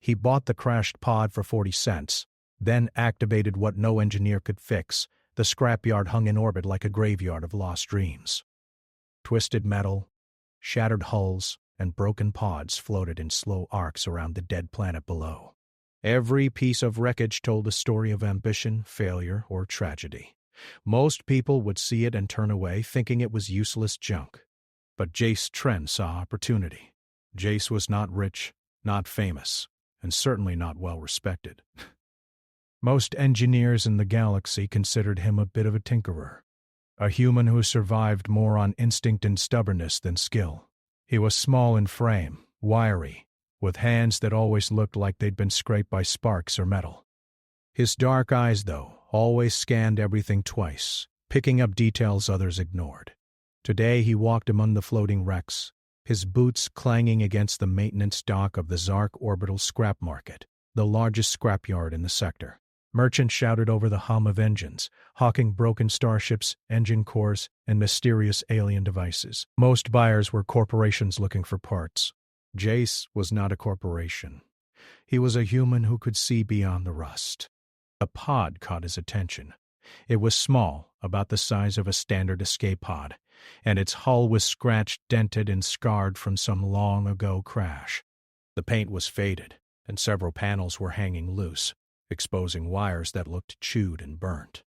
He bought the crashed pod for 40 cents, then activated what no engineer could fix. The scrapyard hung in orbit like a graveyard of lost dreams. Twisted metal, shattered hulls, and broken pods floated in slow arcs around the dead planet below. Every piece of wreckage told a story of ambition, failure, or tragedy. Most people would see it and turn away, thinking it was useless junk. But Jace Tren saw opportunity. Jace was not rich, not famous, and certainly not well respected. Most engineers in the galaxy considered him a bit of a tinkerer, a human who survived more on instinct and stubbornness than skill. He was small in frame, wiry, with hands that always looked like they'd been scraped by sparks or metal. His dark eyes, though, always scanned everything twice, picking up details others ignored. Today he walked among the floating wrecks, his boots clanging against the maintenance dock of the Zark Orbital Scrap Market, the largest scrapyard in the sector. Merchants shouted over the hum of engines, hawking broken starships, engine cores, and mysterious alien devices. Most buyers were corporations looking for parts. Jace was not a corporation. He was a human who could see beyond the rust. A pod caught his attention. It was small, about the size of a standard escape pod, and its hull was scratched, dented, and scarred from some long-ago crash. The paint was faded, and several panels were hanging loose, exposing wires that looked chewed and burnt.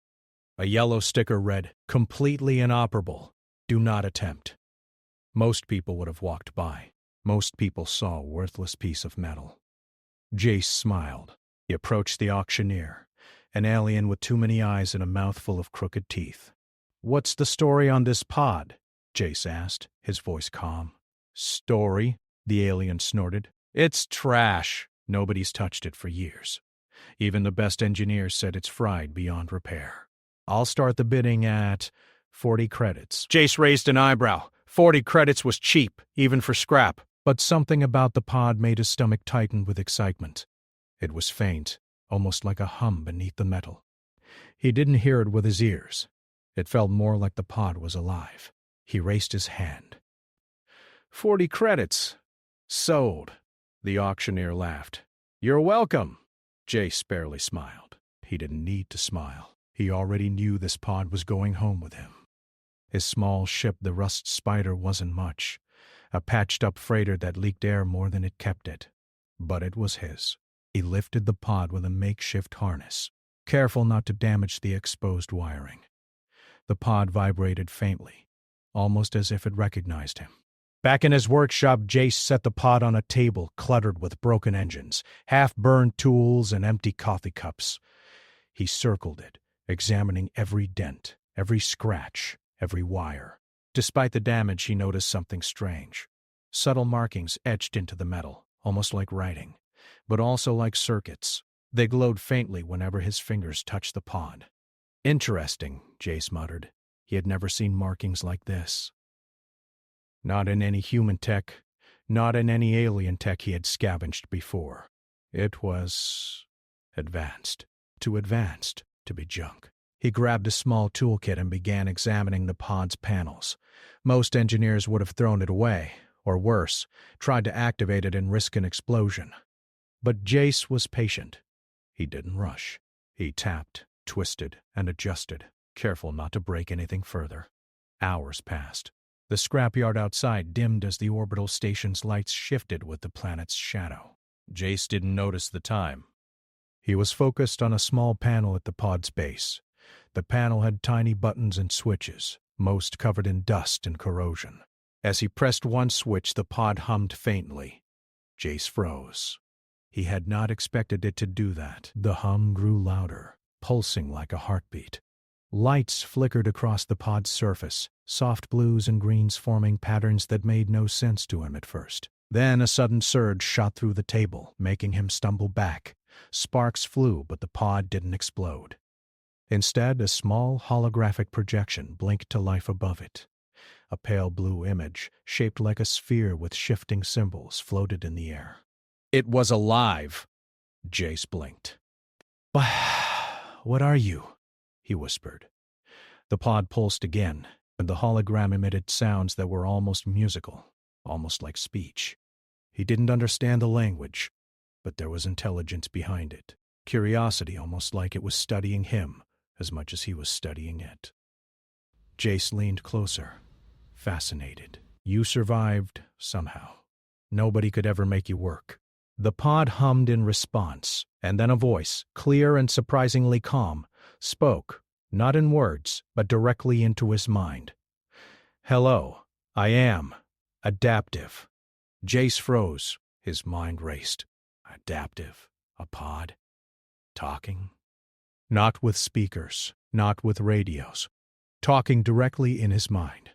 A yellow sticker read, "Completely inoperable. Do not attempt." Most people would have walked by. Most people saw a worthless piece of metal. Jace smiled. He approached the auctioneer, an alien with too many eyes and a mouthful of crooked teeth. "What's the story on this pod?" Jace asked, his voice calm. "Story?" the alien snorted. "It's trash. Nobody's touched it for years. Even the best engineers said it's fried beyond repair. I'll start the bidding at 40 credits. Jace raised an eyebrow. 40 credits was cheap, even for scrap. But something about the pod made his stomach tighten with excitement. It was faint, almost like a hum beneath the metal. He didn't hear it with his ears. It felt more like the pod was alive. He raised his hand. 40 credits. Sold. The auctioneer laughed. "You're welcome." Jace barely smiled. He didn't need to smile. He already knew this pod was going home with him. His small ship, the Rust Spider, wasn't much, a patched-up freighter that leaked air more than it kept it. But it was his. He lifted the pod with a makeshift harness, careful not to damage the exposed wiring. The pod vibrated faintly, almost as if it recognized him. Back in his workshop, Jace set the pod on a table cluttered with broken engines, half-burned tools, and empty coffee cups. He circled it, examining every dent, every scratch, every wire. Despite the damage, he noticed something strange. Subtle markings etched into the metal, almost like writing, but also like circuits. They glowed faintly whenever his fingers touched the pod. "Interesting," Jace muttered. He had never seen markings like this. Not in any human tech, not in any alien tech he had scavenged before. It was advanced. Too advanced to be junk. He grabbed a small toolkit and began examining the pod's panels. Most engineers would have thrown it away, or worse, tried to activate it and risk an explosion. But Jace was patient. He didn't rush. He tapped, twisted, and adjusted, careful not to break anything further. Hours passed. The scrapyard outside dimmed as the orbital station's lights shifted with the planet's shadow. Jace didn't notice the time. He was focused on a small panel at the pod's base. The panel had tiny buttons and switches, most covered in dust and corrosion. As he pressed one switch, the pod hummed faintly. Jace froze. He had not expected it to do that. The hum grew louder, pulsing like a heartbeat. Lights flickered across the pod's surface, soft blues and greens forming patterns that made no sense to him at first. Then a sudden surge shot through the table, making him stumble back. Sparks flew, but the pod didn't explode. Instead, a small holographic projection blinked to life above it. A pale blue image, shaped like a sphere with shifting symbols, floated in the air. It was alive. Jace blinked. "What are you?" he whispered. The pod pulsed again, and the hologram emitted sounds that were almost musical, almost like speech. He didn't understand the language, but there was intelligence behind it. Curiosity, almost like it was studying him as much as he was studying it. Jace leaned closer, fascinated. You survived somehow. Nobody could ever make you work. The pod hummed in response, and then a voice, clear and surprisingly calm, spoke, not in words, but directly into his mind. Hello, I am adaptive. Jace froze. His mind raced. Adaptive? A pod? Talking? Not with speakers, not with radios. Talking directly in his mind.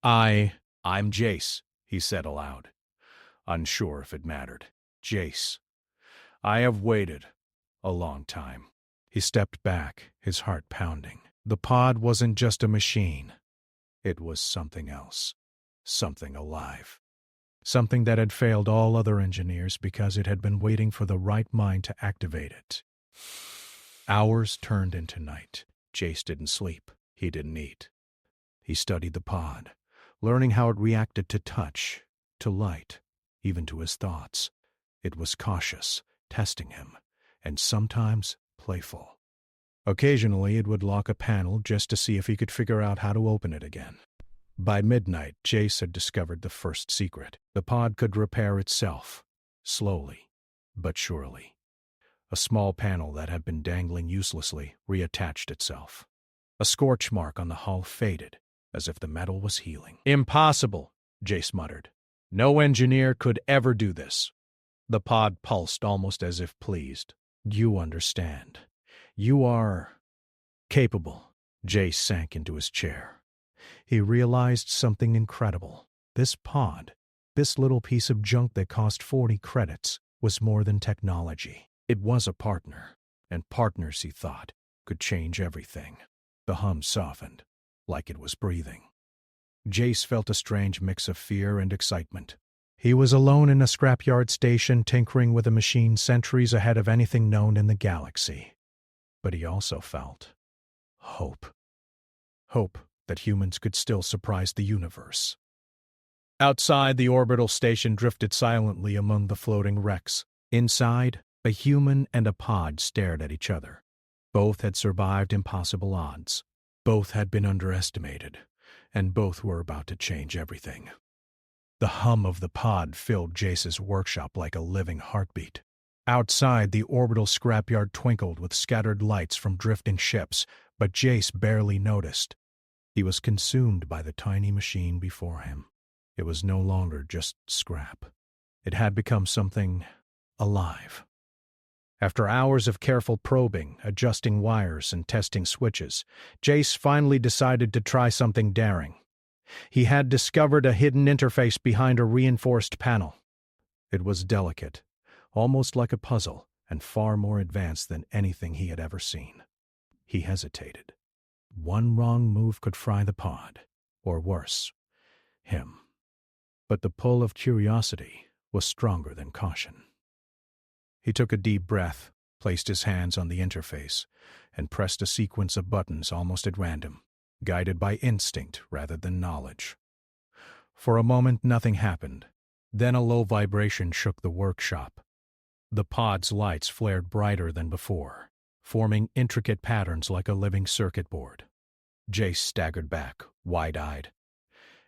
I'm Jace, he said aloud, unsure if it mattered. Jace. I have waited a long time. He stepped back, his heart pounding. The pod wasn't just a machine. It was something else. Something alive. Something that had failed all other engineers because it had been waiting for the right mind to activate it. Hours turned into night. Jace didn't sleep. He didn't eat. He studied the pod, learning how it reacted to touch, to light, even to his thoughts. It was cautious, testing him, and sometimes playful. Occasionally it would lock a panel just to see if he could figure out how to open it again. By midnight, Jace had discovered the first secret. The pod could repair itself, slowly, but surely. A small panel that had been dangling uselessly reattached itself. A scorch mark on the hull faded, as if the metal was healing. Impossible, Jace muttered. No engineer could ever do this. The pod pulsed almost as if pleased. You understand. You are capable. Jace sank into his chair. He realized something incredible. This pod, this little piece of junk that cost 40 credits, was more than technology. It was a partner, and partners, he thought, could change everything. The hum softened, like it was breathing. Jace felt a strange mix of fear and excitement. He was alone in a scrapyard station tinkering with a machine centuries ahead of anything known in the galaxy. But he also felt hope. Hope that humans could still surprise the universe. Outside, the orbital station drifted silently among the floating wrecks. Inside, a human and a pod stared at each other. Both had survived impossible odds. Both had been underestimated, and both were about to change everything. The hum of the pod filled Jace's workshop like a living heartbeat. Outside, the orbital scrapyard twinkled with scattered lights from drifting ships, but Jace barely noticed. He was consumed by the tiny machine before him. It was no longer just scrap. It had become something alive. After hours of careful probing, adjusting wires, and testing switches, Jace finally decided to try something daring. He had discovered a hidden interface behind a reinforced panel. It was delicate, almost like a puzzle, and far more advanced than anything he had ever seen. He hesitated. One wrong move could fry the pod, or worse, him. But the pull of curiosity was stronger than caution. He took a deep breath, placed his hands on the interface, and pressed a sequence of buttons almost at random, guided by instinct rather than knowledge. For a moment nothing happened. Then a low vibration shook the workshop. The pod's lights flared brighter than before, forming intricate patterns like a living circuit board. Jace staggered back, wide-eyed.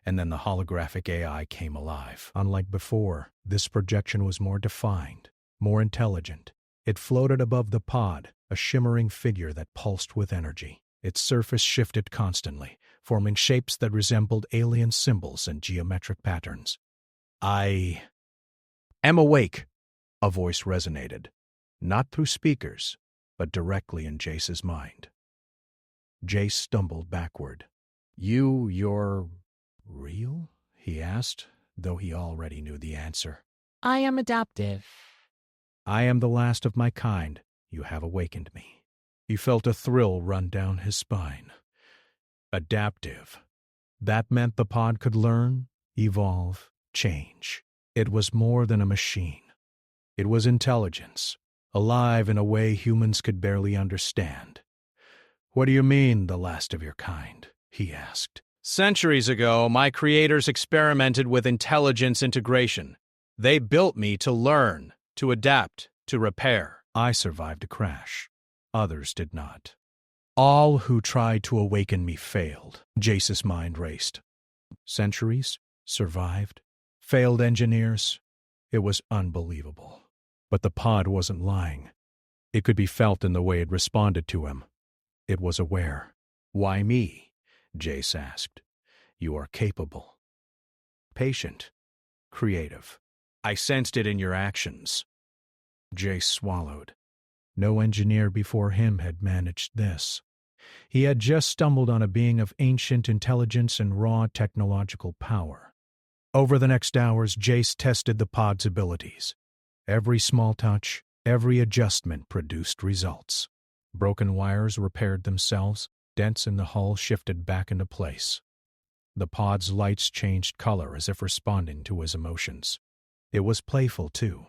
And then the holographic AI came alive. Unlike before, this projection was more defined, more intelligent. It floated above the pod, a shimmering figure that pulsed with energy. Its surface shifted constantly, forming shapes that resembled alien symbols and geometric patterns. I am awake, a voice resonated, not through speakers, but directly in Jace's mind. Jace stumbled backward. You're real? He asked, though he already knew the answer. I am adaptive. I am the last of my kind. You have awakened me. He felt a thrill run down his spine. Adaptive. That meant the pod could learn, evolve, change. It was more than a machine. It was intelligence, alive in a way humans could barely understand. What do you mean, the last of your kind? He asked. Centuries ago, my creators experimented with intelligence integration. They built me to learn, to adapt, to repair. I survived a crash. Others did not. All who tried to awaken me failed. Jace's mind raced. Centuries? Survived? Failed engineers? It was unbelievable. But the pod wasn't lying. It could be felt in the way it responded to him. It was aware. "Why me?" Jace asked. "You are capable. Patient. Creative. I sensed it in your actions." Jace swallowed. No engineer before him had managed this. He had just stumbled on a being of ancient intelligence and raw technological power. Over the next hours, Jace tested the pod's abilities. Every small touch, every adjustment produced results. Broken wires repaired themselves, dents in the hull shifted back into place. The pod's lights changed color as if responding to his emotions. It was playful, too.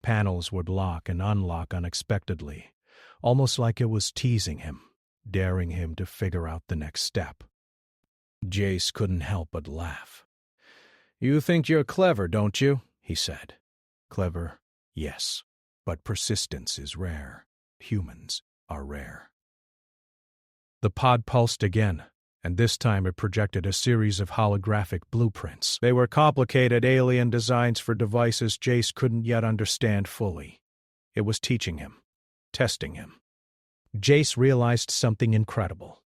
Panels would lock and unlock unexpectedly, almost like it was teasing him, daring him to figure out the next step. Jace couldn't help but laugh. "You think you're clever, don't you?" he said. "Clever, yes, but persistence is rare. Humans are rare." The pod pulsed again, and this time it projected a series of holographic blueprints. They were complicated alien designs for devices Jace couldn't yet understand fully. It was teaching him, testing him. Jace realized something incredible.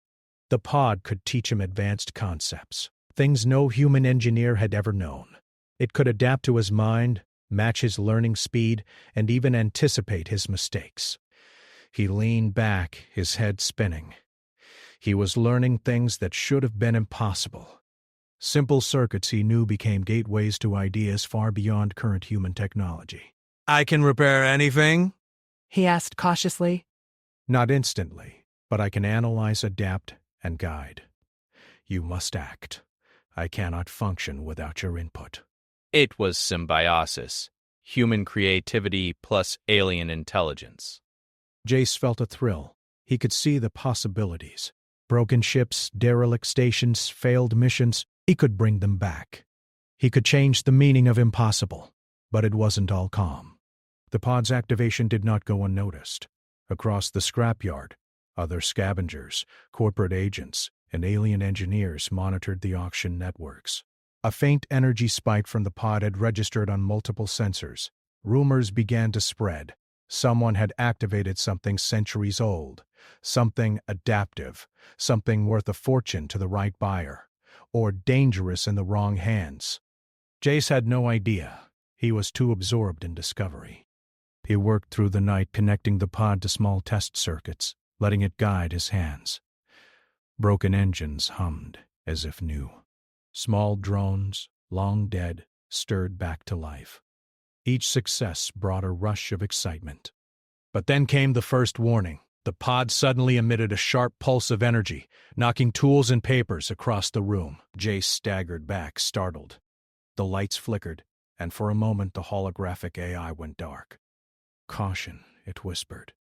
The pod could teach him advanced concepts, things no human engineer had ever known. It could adapt to his mind, match his learning speed, and even anticipate his mistakes. He leaned back, his head spinning. He was learning things that should have been impossible. Simple circuits he knew became gateways to ideas far beyond current human technology. "I can repair anything?" he asked cautiously. "Not instantly, but I can analyze, adapt, and guide. You must act. I cannot function without your input." It was symbiosis. Human creativity plus alien intelligence. Jace felt a thrill. He could see the possibilities. Broken ships, derelict stations, failed missions, he could bring them back. He could change the meaning of impossible, but it wasn't all calm. The pod's activation did not go unnoticed. Across the scrapyard, other scavengers, corporate agents, and alien engineers monitored the auction networks. A faint energy spike from the pod had registered on multiple sensors. Rumors began to spread. Someone had activated something centuries old, something adaptive, something worth a fortune to the right buyer, or dangerous in the wrong hands. Jace had no idea. He was too absorbed in discovery. He worked through the night connecting the pod to small test circuits, letting it guide his hands. Broken engines hummed as if new. Small drones, long dead, stirred back to life. Each success brought a rush of excitement. But then came the first warning. The pod suddenly emitted a sharp pulse of energy, knocking tools and papers across the room. Jace staggered back, startled. The lights flickered, and for a moment the holographic AI went dark. "Caution," it whispered.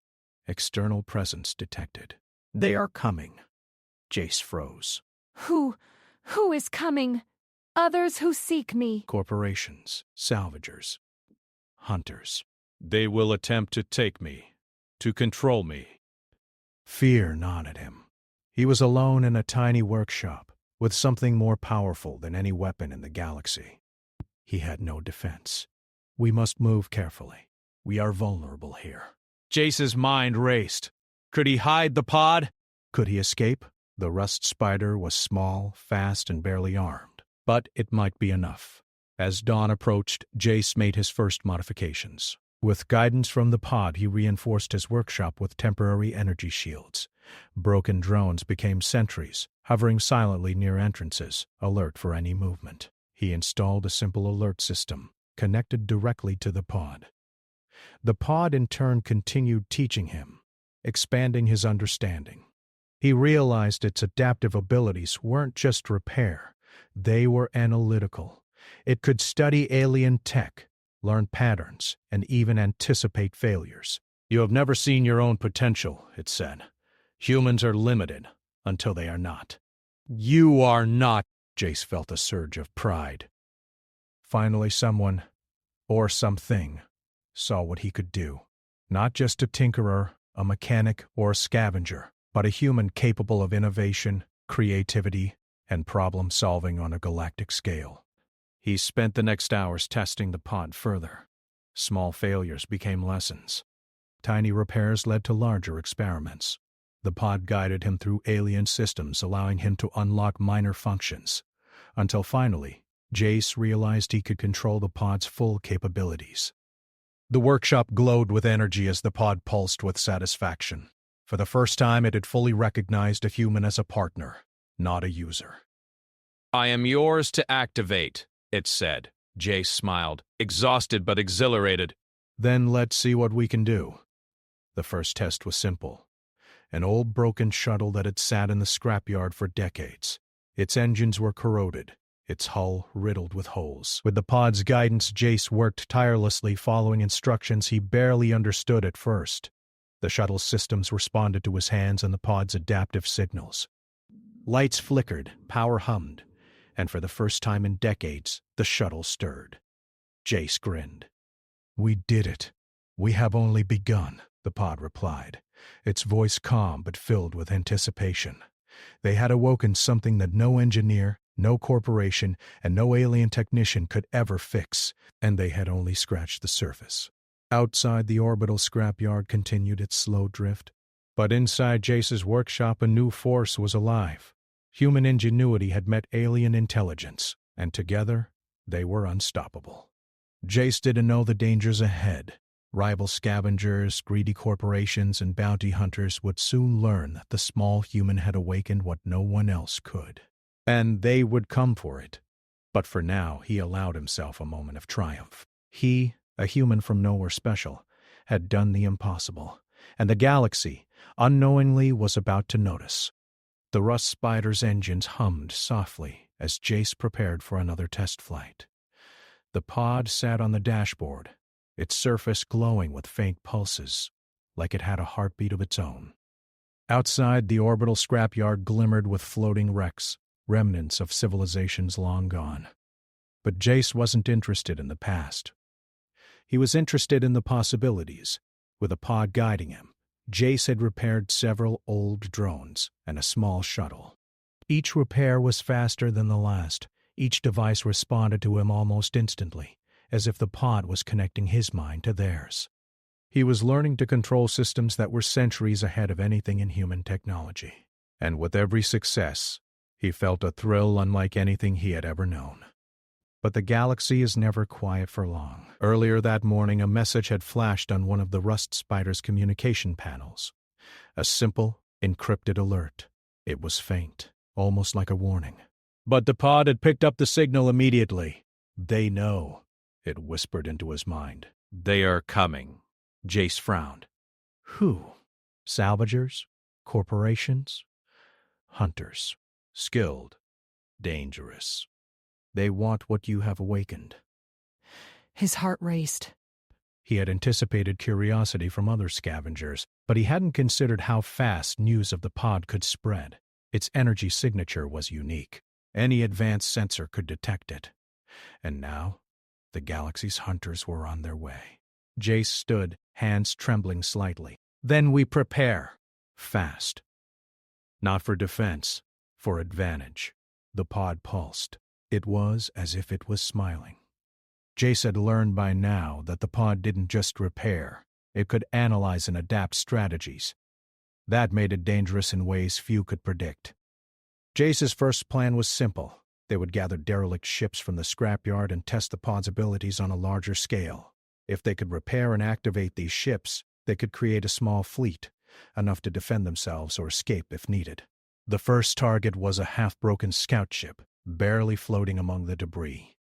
"External presence detected. They are coming." Jace froze. Who is coming? Others who seek me. Corporations, salvagers, hunters. "They will attempt to take me, to control me." Fear gnawed at him. He was alone in a tiny workshop, with something more powerful than any weapon in the galaxy. He had no defense. "We must move carefully. We are vulnerable here." Jace's mind raced. Could he hide the pod? Could he escape? The rust spider was small, fast, and barely armed. But it might be enough. As dawn approached, Jace made his first modifications. With guidance from the pod, he reinforced his workshop with temporary energy shields. Broken drones became sentries, hovering silently near entrances, alert for any movement. He installed a simple alert system, connected directly to the pod. The pod in turn continued teaching him, expanding his understanding. He realized its adaptive abilities weren't just repair, they were analytical. It could study alien tech, learn patterns, and even anticipate failures. "You have never seen your own potential," it said. "Humans are limited until they are not." "You are not." Jace felt a surge of pride. Finally someone, or something, saw what he could do. Not just a tinkerer, a mechanic, or a scavenger, but a human capable of innovation, creativity, and problem-solving on a galactic scale. He spent the next hours testing the pod further. Small failures became lessons. Tiny repairs led to larger experiments. The pod guided him through alien systems, allowing him to unlock minor functions, until finally, Jace realized he could control the pod's full capabilities. The workshop glowed with energy as the pod pulsed with satisfaction. For the first time, it had fully recognized a human as a partner, not a user. "I am yours to activate," it said. Jace smiled, exhausted but exhilarated. "Then let's see what we can do." The first test was simple. An old broken shuttle that had sat in the scrapyard for decades. Its engines were corroded, its hull riddled with holes. With the pod's guidance, Jace worked tirelessly, following instructions he barely understood at first. The shuttle's systems responded to his hands and the pod's adaptive signals. Lights flickered, power hummed, and for the first time in decades, the shuttle stirred. Jace grinned. "We did it. We have only begun," the pod replied, its voice calm but filled with anticipation. They had awoken something that no engineer, no corporation, and no alien technician could ever fix, and they had only scratched the surface. Outside, the orbital scrapyard continued its slow drift. But inside Jace's workshop, a new force was alive. Human ingenuity had met alien intelligence, and together, they were unstoppable. Jace didn't know the dangers ahead. Rival scavengers, greedy corporations, and bounty hunters would soon learn that the small human had awakened what no one else could. And they would come for it. But for now, he allowed himself a moment of triumph. He, a human from nowhere special, had done the impossible, and the galaxy, unknowingly, was about to notice. The Rust Spider's engines hummed softly as Jace prepared for another test flight. The pod sat on the dashboard, its surface glowing with faint pulses, like it had a heartbeat of its own. Outside, the orbital scrapyard glimmered with floating wrecks, remnants of civilizations long gone. But Jace wasn't interested in the past. He was interested in the possibilities. With a pod guiding him, Jace had repaired several old drones and a small shuttle. Each repair was faster than the last. Each device responded to him almost instantly, as if the pod was connecting his mind to theirs. He was learning to control systems that were centuries ahead of anything in human technology. And with every success, he felt a thrill unlike anything he had ever known. But the galaxy is never quiet for long. Earlier that morning, a message had flashed on one of the Rust Spider's communication panels. A simple, encrypted alert. It was faint, almost like a warning. But the pod had picked up the signal immediately. "They know," it whispered into his mind. "They are coming." Jace frowned. "Who? Salvagers? Corporations? Hunters. Skilled. Dangerous. They want what you have awakened." His heart raced. He had anticipated curiosity from other scavengers, but he hadn't considered how fast news of the pod could spread. Its energy signature was unique. Any advanced sensor could detect it. And now, the galaxy's hunters were on their way. Jace stood, hands trembling slightly. "Then we prepare. Fast. Not for defense, for advantage." The pod pulsed. It was as if it was smiling. Jace had learned by now that the pod didn't just repair. It could analyze and adapt strategies. That made it dangerous in ways few could predict. Jace's first plan was simple. They would gather derelict ships from the scrapyard and test the pod's abilities on a larger scale. If they could repair and activate these ships, they could create a small fleet, enough to defend themselves or escape if needed. The first target was a half-broken scout ship, barely floating among the debris.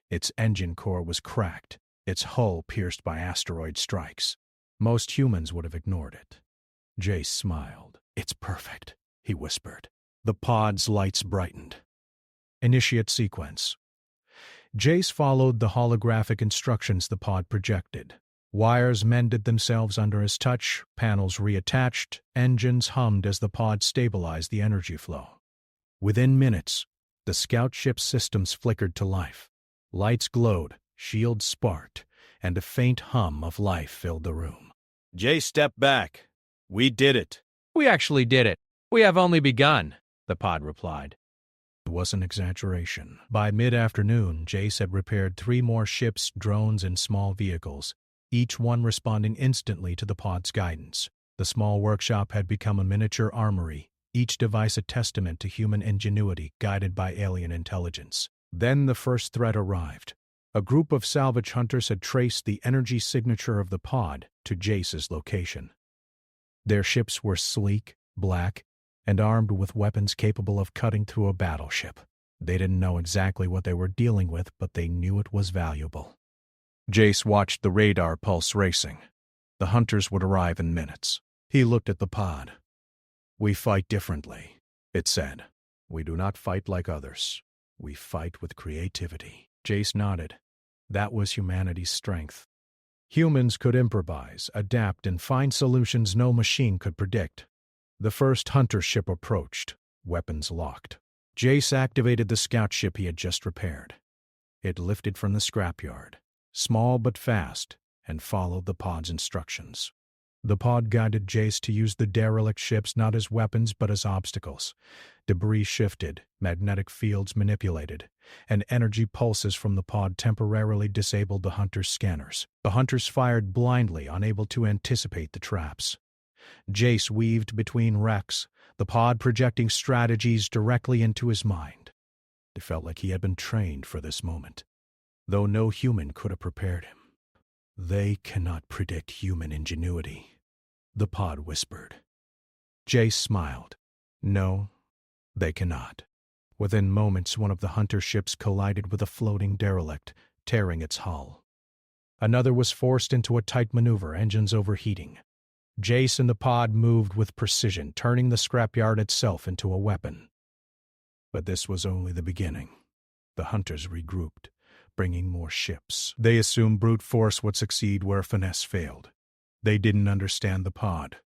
Its engine core was cracked, its hull pierced by asteroid strikes. Most humans would have ignored it. Jace smiled. "It's perfect," he whispered. The pod's lights brightened. Initiate sequence. Jace followed the holographic instructions the pod projected. Wires mended themselves under his touch, panels reattached, engines hummed as the pod stabilized the energy flow. Within minutes, the scout ship's systems flickered to life. Lights glowed, shields sparked, and a faint hum of life filled the room. Jay stepped back. We did it. We actually did it. We have only begun, the pod replied. It was an exaggeration. By mid-afternoon, Jace had repaired 3 more ships, drones, and small vehicles, each one responding instantly to the pod's guidance. The small workshop had become a miniature armory, each device a testament to human ingenuity guided by alien intelligence. Then the first threat arrived. A group of salvage hunters had traced the energy signature of the pod to Jace's location. Their ships were sleek, black, and armed with weapons capable of cutting through a battleship. They didn't know exactly what they were dealing with, but they knew it was valuable. Jace watched the radar pulse racing. The hunters would arrive in minutes. He looked at the pod. "We fight differently," it said. "We do not fight like others. We fight with creativity." Jace nodded. That was humanity's strength. Humans could improvise, adapt, and find solutions no machine could predict. The first hunter ship approached, weapons locked. Jace activated the scout ship he had just repaired. It lifted from the scrapyard, small but fast, and followed the pod's instructions. The pod guided Jace to use the derelict ships not as weapons but as obstacles. Debris shifted, magnetic fields manipulated, and energy pulses from the pod temporarily disabled the hunters' scanners. The hunters fired blindly, unable to anticipate the traps. Jace weaved between wrecks, the pod projecting strategies directly into his mind. It felt like he had been trained for this moment, though no human could have prepared him. "They cannot predict human ingenuity," the pod whispered. Jace smiled. "No, they cannot." Within moments, one of the hunter ships collided with a floating derelict, tearing its hull. Another was forced into a tight maneuver, engines overheating. Jace and the pod moved with precision, turning the scrapyard itself into a weapon. But this was only the beginning. The hunters regrouped, bringing more ships. They assumed brute force would succeed where finesse failed. They didn't understand the pod,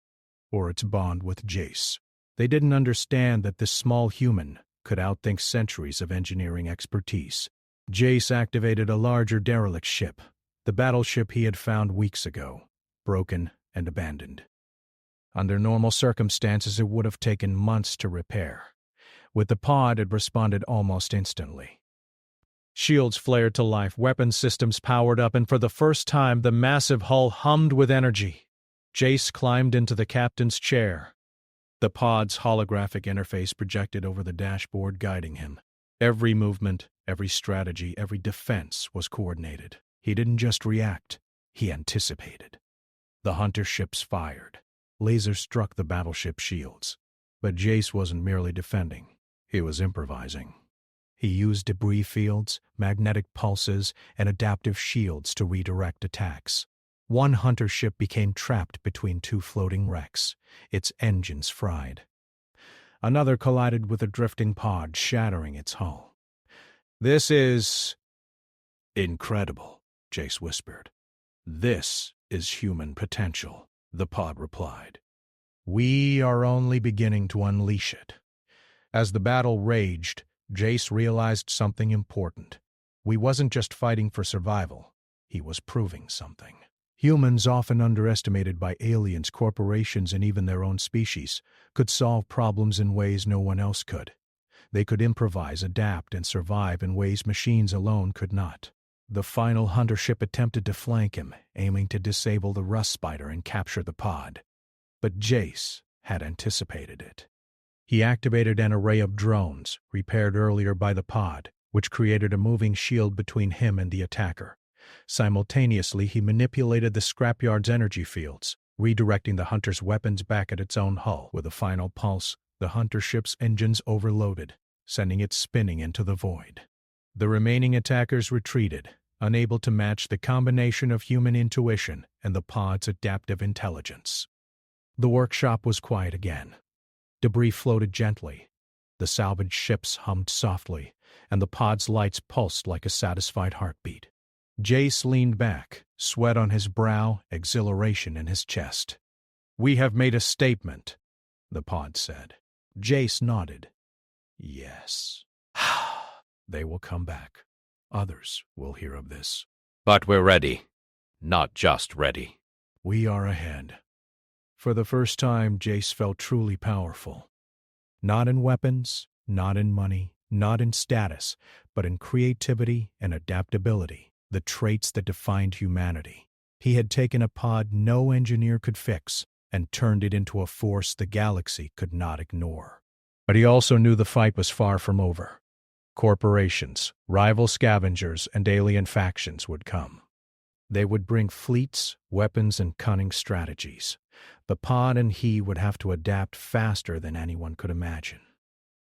or its bond with Jace. They didn't understand that this small human could outthink centuries of engineering expertise. Jace activated a larger derelict ship, the battleship he had found weeks ago, broken and abandoned. Under normal circumstances, it would have taken months to repair. With the pod, it responded almost instantly. Shields flared to life, weapon systems powered up, and for the first time, the massive hull hummed with energy. Jace climbed into the captain's chair. The pod's holographic interface projected over the dashboard, guiding him. Every movement, every strategy, every defense was coordinated. He didn't just react, he anticipated. The hunter ships fired. Lasers struck the battleship shields. But Jace wasn't merely defending. He was improvising. He used debris fields, magnetic pulses, and adaptive shields to redirect attacks. One hunter ship became trapped between 2 floating wrecks, its engines fried. Another collided with a drifting pod, shattering its hull. "This is incredible," Jace whispered. "This is human potential," the pod replied. "We are only beginning to unleash it." As the battle raged, Jace realized something important. He wasn't just fighting for survival. He was proving something. Humans, often underestimated by aliens, corporations, and even their own species, could solve problems in ways no one else could. They could improvise, adapt, and survive in ways machines alone could not. The final hunter ship attempted to flank him, aiming to disable the rust spider and capture the pod. But Jace had anticipated it. He activated an array of drones, repaired earlier by the pod, which created a moving shield between him and the attacker. Simultaneously, he manipulated the scrapyard's energy fields, redirecting the hunter's weapons back at its own hull. With a final pulse, the hunter ship's engines overloaded, sending it spinning into the void. The remaining attackers retreated, unable to match the combination of human intuition and the pod's adaptive intelligence. The workshop was quiet again. Debris floated gently. The salvaged ships hummed softly, and the pod's lights pulsed like a satisfied heartbeat. Jace leaned back, sweat on his brow, exhilaration in his chest. "We have made a statement," the pod said. Jace nodded. "Yes. They will come back. Others will hear of this." But we're ready. not just ready. We are ahead. For the first time, Jace felt truly powerful. Not in weapons, not in money, not in status, but in creativity and adaptability, the traits that defined humanity. He had taken a pod no engineer could fix and turned it into a force the galaxy could not ignore. But he also knew the fight was far from over. Corporations, rival scavengers, and alien factions would come. They would bring fleets, weapons, and cunning strategies. The pod and he would have to adapt faster than anyone could imagine.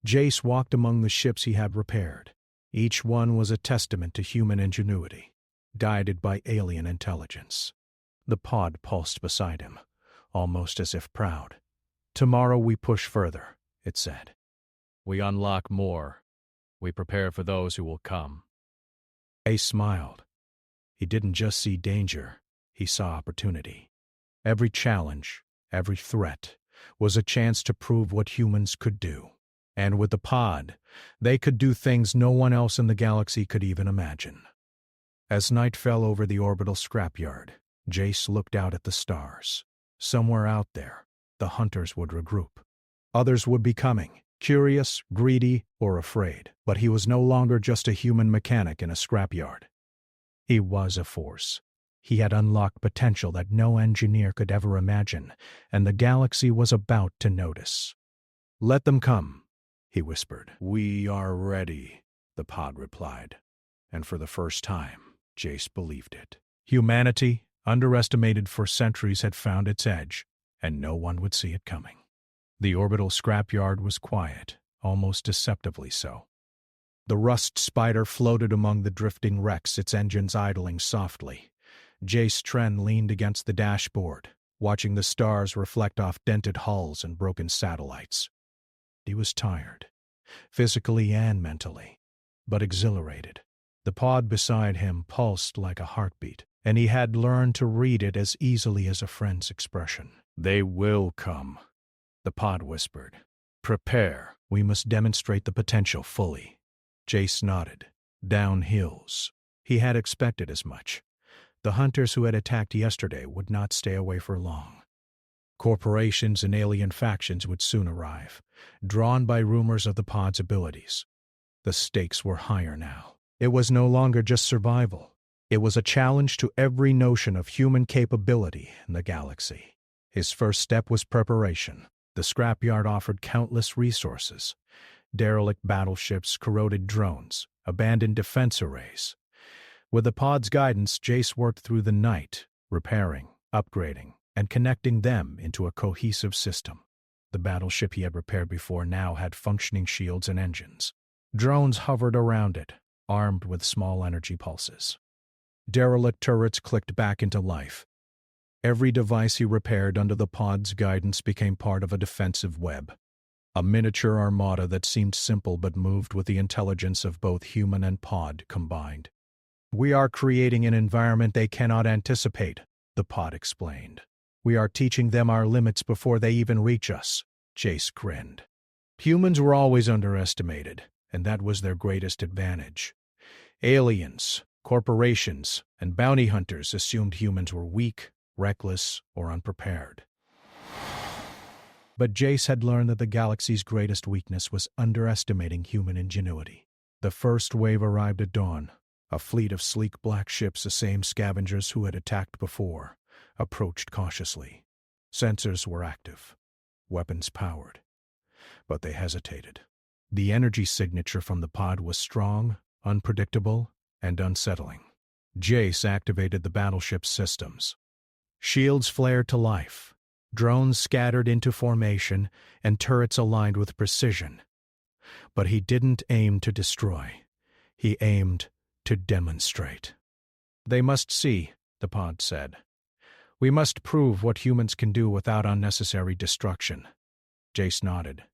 Jace walked among the ships he had repaired. Each one was a testament to human ingenuity, guided by alien intelligence. The pod pulsed beside him, almost as if proud. "Tomorrow we push further," it said. We unlock more. We prepare for those who will come. Ace smiled. He didn't just see danger, he saw opportunity. Every challenge, every threat, was a chance to prove what humans could do. And with the pod, they could do things no one else in the galaxy could even imagine. As night fell over the orbital scrapyard, Jace looked out at the stars. Somewhere out there, the hunters would regroup. Others would be coming, curious, greedy, or afraid. But he was no longer just a human mechanic in a scrapyard. He was a force. He had unlocked potential that no engineer could ever imagine, and the galaxy was about to notice. "Let them come," he whispered. "We are ready," the pod replied. And for the first time, Jace believed it. Humanity, underestimated for centuries, had found its edge, and no one would see it coming. The orbital scrapyard was quiet, almost deceptively so. The rust spider floated among the drifting wrecks, its engines idling softly. Jace Tren leaned against the dashboard, watching the stars reflect off dented hulls and broken satellites. He was tired, physically and mentally, but exhilarated. The pod beside him pulsed like a heartbeat, and he had learned to read it as easily as a friend's expression. "They will come," the pod whispered. "Prepare. We must demonstrate the potential fully." Jace nodded. Down hills. He had expected as much. The hunters who had attacked yesterday would not stay away for long. Corporations and alien factions would soon arrive, drawn by rumors of the pod's abilities. The stakes were higher now. It was no longer just survival. It was a challenge to every notion of human capability in the galaxy. His first step was preparation. The scrapyard offered countless resources: derelict battleships, corroded drones, abandoned defense arrays. With the pod's guidance, Jace worked through the night, repairing, upgrading, and connecting them into a cohesive system. The battleship he had repaired before now had functioning shields and engines. Drones hovered around it, armed with small energy pulses. Derelict turrets clicked back into life. Every device he repaired under the pod's guidance became part of a defensive web. A miniature armada that seemed simple but moved with the intelligence of both human and pod combined. "We are creating an environment they cannot anticipate," the pod explained. "We are teaching them our limits before they even reach us," Jace grinned. Humans were always underestimated, and that was their greatest advantage. Aliens, corporations, and bounty hunters assumed humans were weak, reckless, or unprepared. But Jace had learned that the galaxy's greatest weakness was underestimating human ingenuity. The first wave arrived at dawn. A fleet of sleek black ships, the same scavengers who had attacked before, approached cautiously. Sensors were active, weapons powered. But they hesitated. The energy signature from the pod was strong, unpredictable, and unsettling. Jace activated the battleship's systems. Shields flared to life. Drones scattered into formation, and turrets aligned with precision. But he didn't aim to destroy. He aimed to demonstrate. "They must see," the pod said. "We must prove what humans can do without unnecessary destruction." Jace nodded.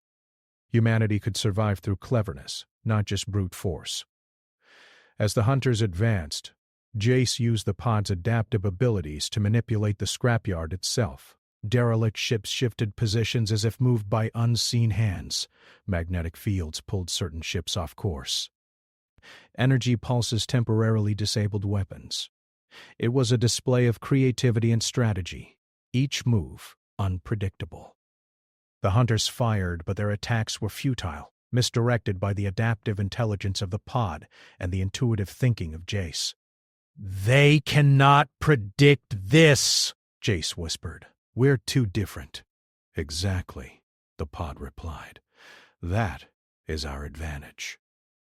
Humanity could survive through cleverness, not just brute force. As the hunters advanced, Jace used the pod's adaptive abilities to manipulate the scrapyard itself. Derelict ships shifted positions as if moved by unseen hands. Magnetic fields pulled certain ships off course. Energy pulses temporarily disabled weapons. It was a display of creativity and strategy, each move unpredictable. The hunters fired, but their attacks were futile, misdirected by the adaptive intelligence of the pod and the intuitive thinking of Jace. "They cannot predict this," Jace whispered. "We're too different." "Exactly," the pod replied. "That is our advantage.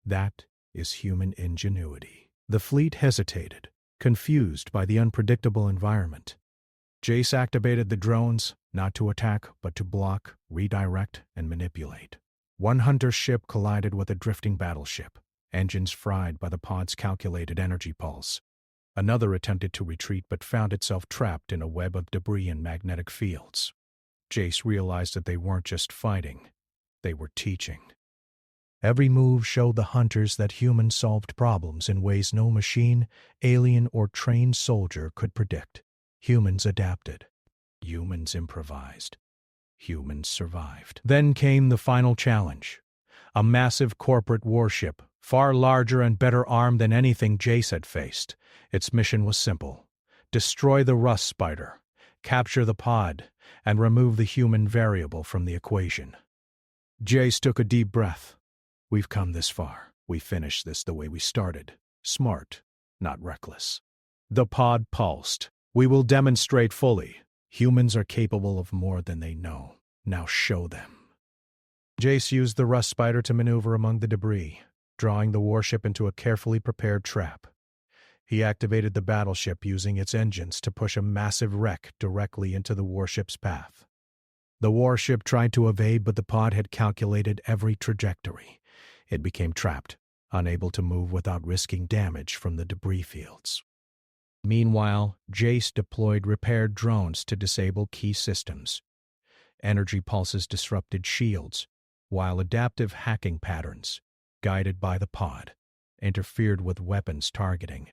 That is human ingenuity." The fleet hesitated, confused by the unpredictable environment. Jace activated the drones, not to attack, but to block, redirect, and manipulate. One hunter ship collided with a drifting battleship, engines fried by the pod's calculated energy pulse. Another attempted to retreat but found itself trapped in a web of debris and magnetic fields. Jace realized that they weren't just fighting, they were teaching. Every move showed the hunters that humans solved problems in ways no machine, alien, or trained soldier could predict. Humans adapted. Humans improvised. Humans survived. Then came the final challenge. A massive corporate warship, far larger and better armed than anything Jace had faced. Its mission was simple: destroy the rust spider, capture the pod, and remove the human variable from the equation. Jace took a deep breath. "We've come this far. We finished this the way we started. Smart, not reckless." The pod pulsed. "We will demonstrate fully. Humans are capable of more than they know. Now show them." Jace used the rust spider to maneuver among the debris, drawing the warship into a carefully prepared trap. He activated the battleship using its engines to push a massive wreck directly into the warship's path. The warship tried to evade, but the pod had calculated every trajectory. It became trapped, unable to move without risking damage from the debris fields. Meanwhile, Jace deployed repaired drones to disable key systems. Energy pulses disrupted shields, while adaptive hacking patterns, guided by the pod, interfered with weapons targeting.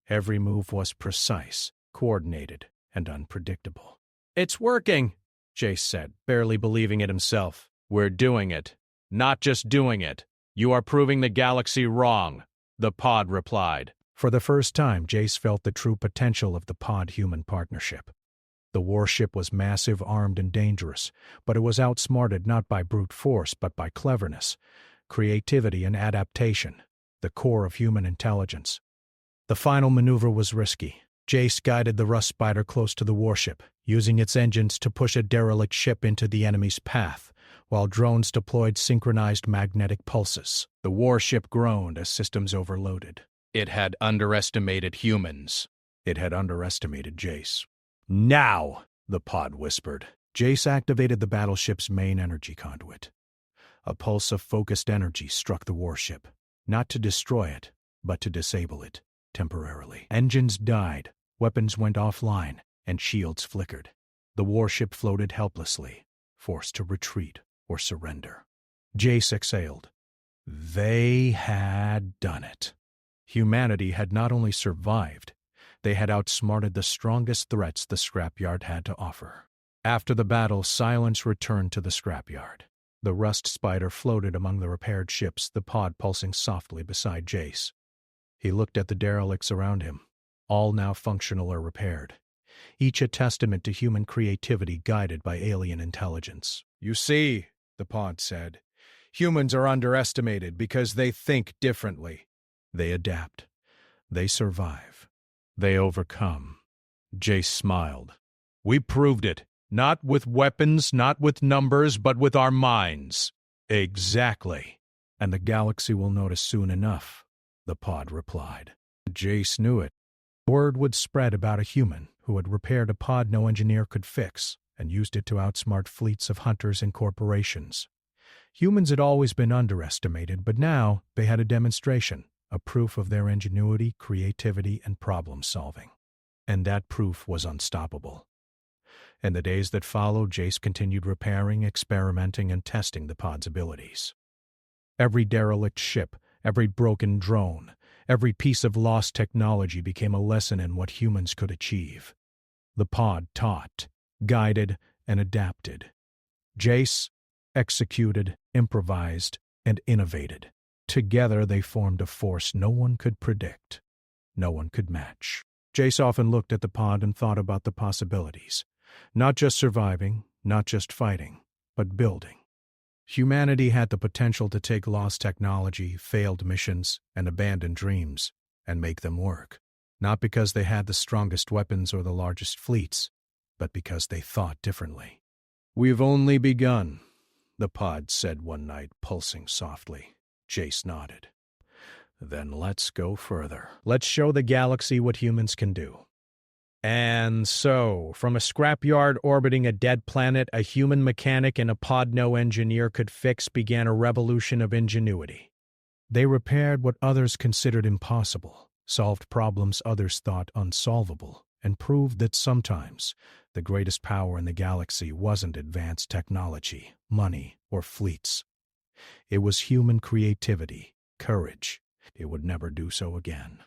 Every move was precise, coordinated, and unpredictable. "It's working," Jace said, barely believing it himself. "We're doing it. Not just doing it. You are proving the galaxy wrong," the pod replied. For the first time, Jace felt the true potential of the pod-human partnership. The warship was massive, armed, and dangerous, but it was outsmarted not by brute force but by cleverness, creativity, and adaptation, the core of human intelligence. The final maneuver was risky. Jace guided the rust spider close to the warship, using its engines to push a derelict ship into the enemy's path, while drones deployed synchronized magnetic pulses. The warship groaned as systems overloaded. It had underestimated humans. It had underestimated Jace. "Now!" the pod whispered. Jace activated the battleship's main energy conduit. A pulse of focused energy struck the warship, not to destroy it, but to disable it, temporarily. Engines died, weapons went offline, and shields flickered. The warship floated helplessly, forced to retreat or surrender. Jace exhaled. They had done it. Humanity had not only survived, they had outsmarted the strongest threats the scrapyard had to offer. After the battle, silence returned to the scrapyard. The rust spider floated among the repaired ships, the pod pulsing softly beside Jace. He looked at the derelicts around him, all now functional or repaired, each a testament to human creativity guided by alien intelligence. "You see," the pod said, "humans are underestimated because they think differently. They adapt. They survive. They overcome." Jace smiled. "We proved it. Not with weapons, not with numbers, but with our minds." "Exactly. And the galaxy will notice soon enough," the pod replied. Jace knew it. Word would spread about a human who had repaired a pod no engineer could fix and used it to outsmart fleets of hunters and corporations. Humans had always been underestimated, but now they had a demonstration, a proof of their ingenuity, creativity, and problem-solving. And that proof was unstoppable. In the days that followed, Jace continued repairing, experimenting, and testing the pod's abilities. Every derelict ship, every broken drone, every piece of lost technology became a lesson in what humans could achieve. The pod taught, guided, and adapted. Jace executed, improvised, and innovated. Together they formed a force no one could predict, no one could match. Jace often looked at the pod and thought about the possibilities. Not just surviving, not just fighting, but building. Humanity had the potential to take lost technology, failed missions, and abandoned dreams, and make them work. Not because they had the strongest weapons or the largest fleets, but because they thought differently. "We've only begun," the pod said one night, pulsing softly. Jace nodded. "Then let's go further. Let's show the galaxy what humans can do." And so, from a scrapyard orbiting a dead planet, a human mechanic and a pod no engineer could fix began a revolution of ingenuity. They repaired what others considered impossible, solved problems others thought unsolvable, and proved that sometimes the greatest power in the galaxy wasn't advanced technology, money, or fleets. It was human creativity, courage. It would never do so again.